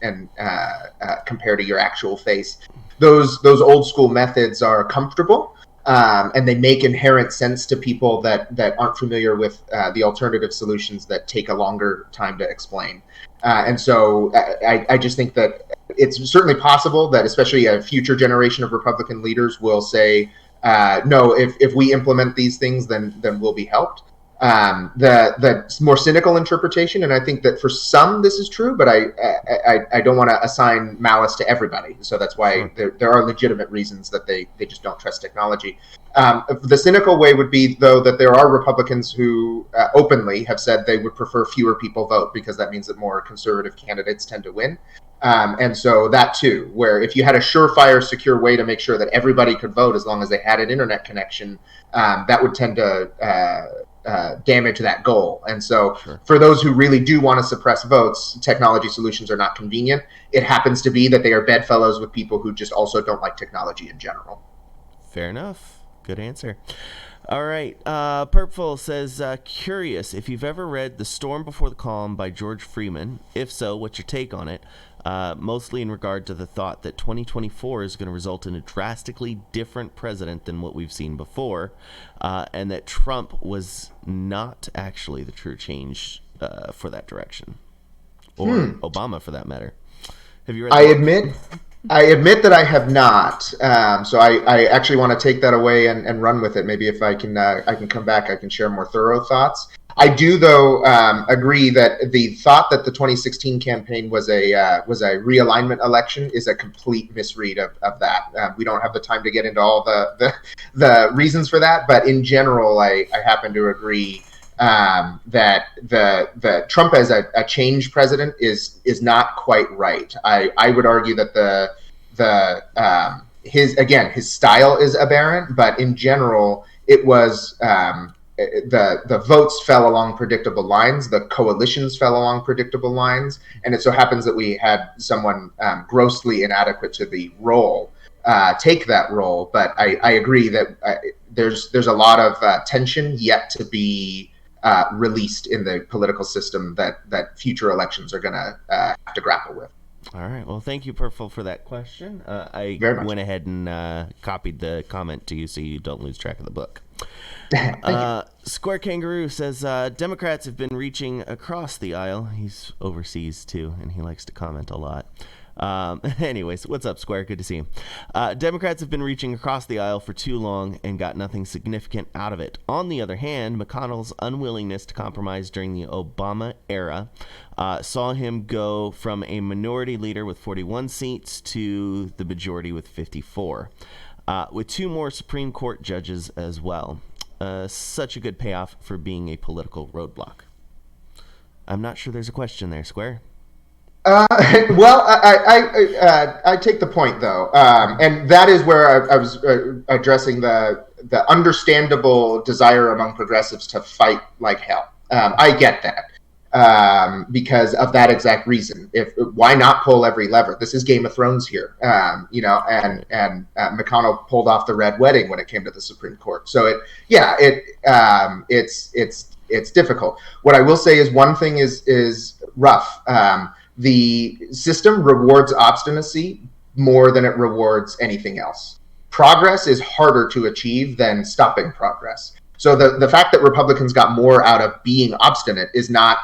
compare to your actual face. Those old school methods are comfortable and they make inherent sense to people that aren't familiar with the alternative solutions that take a longer time to explain. And so I just think that it's certainly possible that especially a future generation of Republican leaders will say, no, if we implement these things, then we'll be helped. The more cynical interpretation, and I think that for some this is true, but I don't want to assign malice to everybody. So that's why there are legitimate reasons that they just don't trust technology. The cynical way would be, though, that there are Republicans who openly have said they would prefer fewer people vote because that means that more conservative candidates tend to win. And so that too, where if you had a surefire, secure way to make sure that everybody could vote as long as they had an internet connection, that would tend to damage that goal. And so for those who really do want to suppress votes, technology solutions are not convenient. It happens to be that they are bedfellows with people who just also don't like technology in general. Fair enough. Good answer. All right. Purpful says, curious if you've ever read The Storm Before the Calm by George Freeman. If so, what's your take on it? Mostly in regard to the thought that 2024 is going to result in a drastically different president than what we've seen before, and that Trump was not actually the true change for that direction, or Obama for that matter. Have you read that? I admit that I have not. So I actually want to take that away and run with it. Maybe if I can come back, I can share more thorough thoughts. I do, though, agree that the thought that the 2016 campaign was a realignment election is a complete misread of that. We don't have the time to get into all the reasons for that, but in general, I happen to agree that the Trump as a change president is not quite right. I would argue that his style is aberrant, but in general, it was the votes fell along predictable lines, the coalitions fell along predictable lines, and it so happens that we had someone grossly inadequate to the role take that role. But I agree that there's a lot of tension yet to be released in the political system that future elections are going to have to grapple with. All right. Well, thank you, Purple, for that question. I Very much. went ahead and copied the comment to you so you don't lose track of the book. Thank you. Square Kangaroo says Democrats have been reaching across the aisle. He's overseas, too, and he likes to comment a lot. Anyways, what's up, Square? Good to see you. Democrats have been reaching across the aisle for too long and got nothing significant out of it. On the other hand, McConnell's unwillingness to compromise during the Obama era saw him go from a minority leader with 41 seats to the majority with 54, with 2 more Supreme Court judges as well. Such a good payoff for being a political roadblock. I'm not sure there's a question there, Square. Well, I take the point though, and that is where I was addressing the understandable desire among progressives to fight like hell. I get that because of that exact reason. Why not pull every lever? This is Game of Thrones here, and McConnell pulled off the red wedding when it came to the Supreme Court. So it's difficult. What I will say is one thing is rough. The system rewards obstinacy more than it rewards anything else. Progress is harder to achieve than stopping progress. So the fact that Republicans got more out of being obstinate is not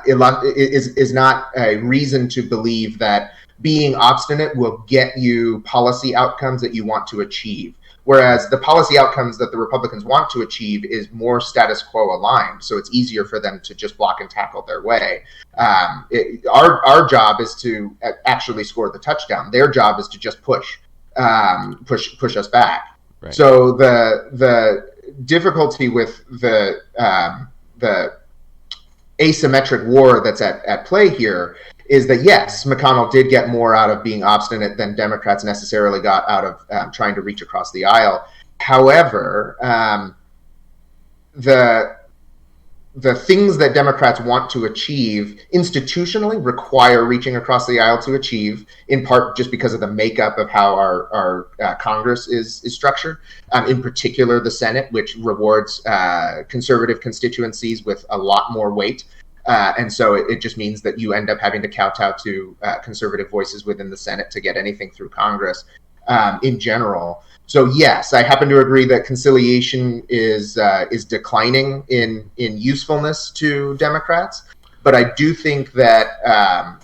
is not a reason to believe that being obstinate will get you policy outcomes that you want to achieve. Whereas the policy outcomes that the Republicans want to achieve is more status quo aligned, so it's easier for them to just block and tackle their way. Our job is to actually score the touchdown. Their job is to just push us back. Right. So the difficulty with the asymmetric war that's at play here is that, yes, McConnell did get more out of being obstinate than Democrats necessarily got out of trying to reach across the aisle. However, the things that Democrats want to achieve institutionally require reaching across the aisle to achieve, in part just because of the makeup of how our Congress is structured, in particular the Senate, which rewards conservative constituencies with a lot more weight. And so it just means that you end up having to kowtow to conservative voices within the Senate to get anything through Congress in general. So yes, I happen to agree that conciliation is declining in usefulness to Democrats, but I do think that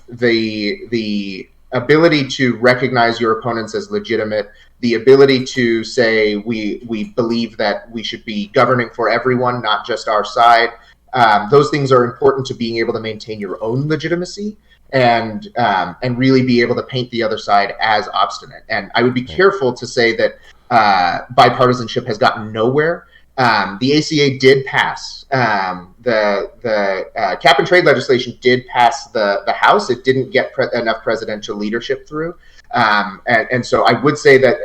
the ability to recognize your opponents as legitimate, the ability to say we believe that we should be governing for everyone, not just our side. Those things are important to being able to maintain your own legitimacy and really be able to paint the other side as obstinate. And I would be careful to say that bipartisanship has gotten nowhere. The ACA did pass. The cap and trade legislation did pass the House. It didn't get enough presidential leadership through. And so I would say that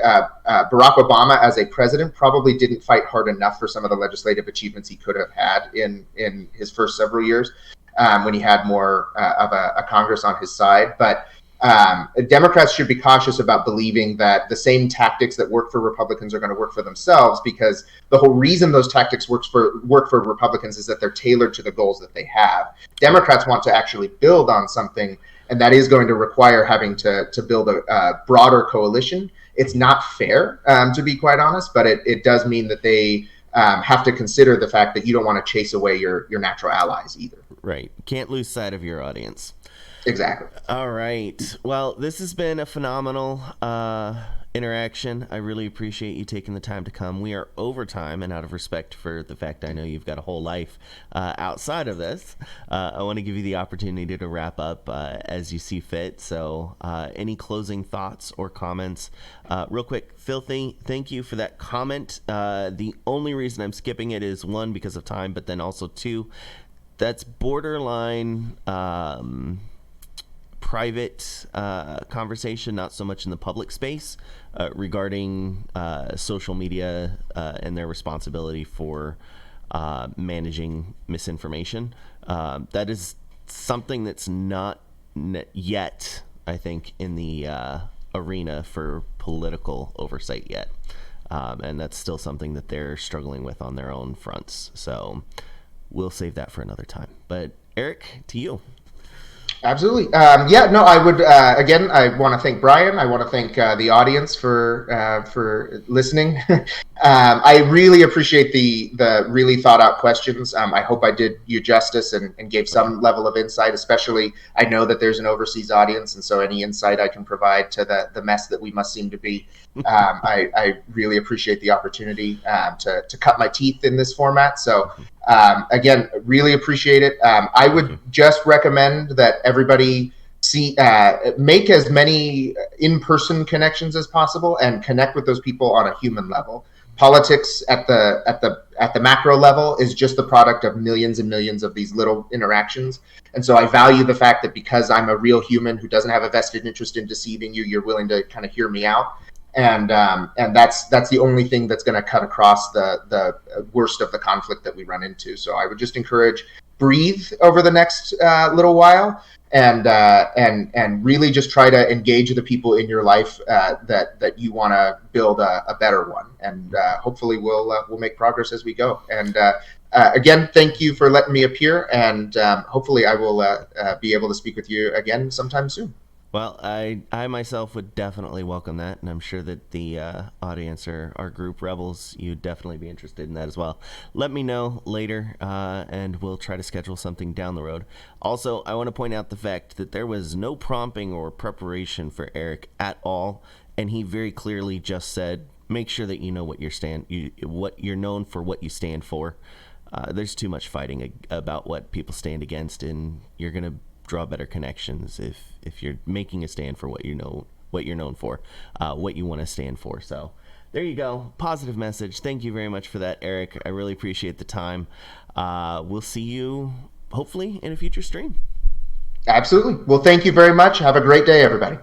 Barack Obama as a president probably didn't fight hard enough for some of the legislative achievements he could have had in his first several years when he had more of a Congress on his side. But Democrats should be cautious about believing that the same tactics that work for Republicans are going to work for themselves, because the whole reason those tactics work for Republicans is that they're tailored to the goals that they have. Democrats want to actually build on something, and that is going to require having to build a broader coalition. It's not fair, to be quite honest, but it does mean that they have to consider the fact that you don't want to chase away your natural allies either. Right. Can't lose sight of your audience. Exactly. All right. Well, this has been a phenomenal interaction. I really appreciate you taking the time to come. We are over time, and out of respect for the fact I know you've got a whole life outside of this, I want to give you the opportunity to wrap up as you see fit. So any closing thoughts or comments? Real quick, Filthy, thank you for that comment. The only reason I'm skipping it is, one, because of time, but then also two, that's borderline private conversation, not so much in the public space, regarding social media and their responsibility for managing misinformation. That is something that's not yet, I think, in the arena for political oversight yet. And that's still something that they're struggling with on their own fronts. So we'll save that for another time. But Eric, to you. Absolutely. Yeah, no, I would, again, I want to thank Brian. I want to thank the audience for listening. I really appreciate the really thought out questions. I hope I did you justice and gave some level of insight, especially I know that there's an overseas audience. And so any insight I can provide to the mess that we must seem to be, I really appreciate the opportunity to cut my teeth in this format. So again, really appreciate it. I would just recommend that everybody make as many in-person connections as possible and connect with those people on a human level. Politics at the macro level is just the product of millions and millions of these little interactions. And so I value the fact that because I'm a real human who doesn't have a vested interest in deceiving you, you're willing to kind of hear me out. And that's the only thing that's going to cut across the worst of the conflict that we run into. So I would just encourage, breathe over the next little while, and really just try to engage the people in your life that you want to build a better one. And hopefully we'll make progress as we go. And again, thank you for letting me appear. And hopefully I will be able to speak with you again sometime soon. Well, I myself would definitely welcome that, and I'm sure that the audience or our group Rebels, you'd definitely be interested in that as well. Let me know later, and we'll try to schedule something down the road. Also, I want to point out the fact that there was no prompting or preparation for Eric at all, and he very clearly just said, make sure that you know what you're known for, what you stand for. There's too much fighting about what people stand against, and you're going to draw better connections if you're making a stand for what you're known for, what you want to stand for. So there you go. Positive message. Thank you very much for that, Eric. I really appreciate the time. We'll see you hopefully in a future stream. Absolutely. Well, thank you very much. Have a great day, everybody.